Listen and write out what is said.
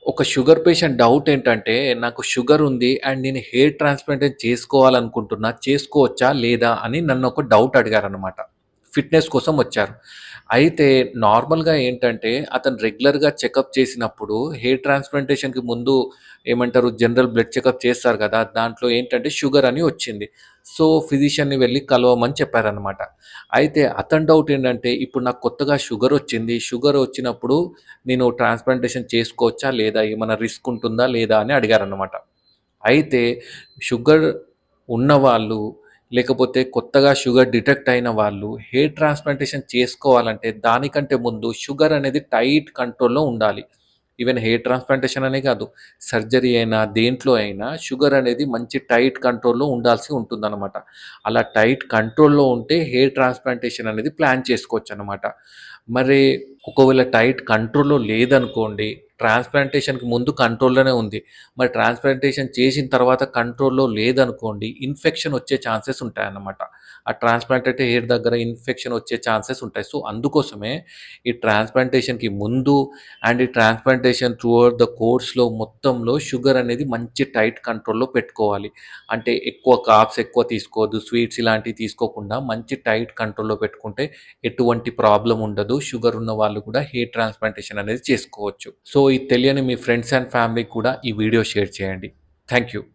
ఒక sugar patient doubt ఏంటంటే, నాకు షుగర్ ఉంది అండ్ నేను హెయిర్ ట్రాన్స్‌ప్లాంటేషన్ చేసుకోవాలనుకుంటున్నా. చేసుకోవచ్చా? లేదా? అని నన్ను ఒక డౌట్ అడిగారనమాట. ఫిట్‌నెస్ కోసం వచ్చారు. అయితే నార్మల్‌గా ఏంటంటే, అతను రెగ్యులర్‌గా చెకప్ చేసినప్పుడు హెయిర్ ట్రాన్స్‌ప్లాంటేషన్‌కి ముందు ఏమంటారు జనరల్ బ్లడ్ చెకప్ చేస్తారు కదా! దాంట్లో ఏంటంటే షుగర్ అని వచ్చింది. సో, ఫిజిషియన్‌ని వెళ్లి కలవమని చెప్పారనమాట. అయితే అతని డౌట్ ఏంటంటే, ఇప్పుడు నాకు కొత్తగా షుగర్ వచ్చింది. షుగర్ వచ్చినప్పుడు నేను ట్రాన్స్‌ప్లాంటేషన్ చేసుకోవచ్చా? లేదా? ఏమన్నా రిస్క్ ఉంటుందా? లేదా? అని అడిగారన్నమాట. అయితే షుగర్ ఉన్నవాళ్ళు, లేకపోతే కొత్తగా షుగర్ డిటెక్ట్ అయిన వాళ్ళు హెయిర్ ట్రాన్స్‌ప్లాంటేషన్ చేసుకోవాలంటే దానికంటే ముందు షుగర్ అనేది టైట్ కంట్రోల్‌లో ఉండాలి. ఈవెన్ హెయిర్ ట్రాన్స్‌ప్లాంటేషన్ అనే కాదు. సర్జరీ అయినా, దేంట్లో అయినా షుగర్ అనేది మంచి టైట్ కంట్రోల్‌లో ఉండాల్సి ఉంటుందన్నమాట. అలా టైట్ కంట్రోల్‌లో ఉంటే హెయిర్ ట్రాన్స్‌ప్లాంటేషన్ అనేది ప్లాన్ చేసుకోవచ్చనమాట. మరి ఒకవేళ టైట్ కంట్రోల్‌లో లేదనుకోండి, ట్రాన్స్‌ప్లాంటేషన్‌కి ముందు కంట్రోల్‌లోనే ఉంది. మరి ట్రాన్స్‌ప్లాంటేషన్ చేసిన తర్వాత కంట్రోల్‌లో లేదనుకోండి, ఇన్ఫెక్షన్ వచ్చే ఛాన్సెస్ ఉంటాయన్నమాట. ఆ ట్రాన్స్‌ప్లాంటెడ్ హెయిర్ దగ్గర ఇన్ఫెక్షన్ వచ్చే ఛాన్సెస్ ఉంటాయి. సో, అందుకోసమే ఈ ట్రాన్స్‌ప్లాంటేషన్‌కి ముందు అండ్ ఈ ట్రాన్స్‌ప్లాంటేషన్ త్రూ ఔట్ ద కోర్స్‌లో మొత్తంలో షుగర్ అనేది మంచి టైట్ కంట్రోల్‌లో పెట్టుకోవాలి. అంటే ఎక్కువ కార్బ్స్ ఎక్కువ తీసుకోవద్దు. స్వీట్స్ ఇలాంటివి తీసుకోకుండా మంచి టైట్ కంట్రోల్‌లో పెట్టుకుంటే ఎటువంటి ప్రాబ్లమ్ ఉండదు. షుగర్ ఉన్న వాళ్ళు కూడా హెయిర్ ట్రాన్స్‌ప్లాంటేషన్ అనేది చేసుకోవచ్చు. సో, ఇది తెలియని మీ ఫ్రెండ్స్ అండ్ ఫ్యామిలీకి కూడా ఈ వీడియో షేర్ చేయండి. Thank you.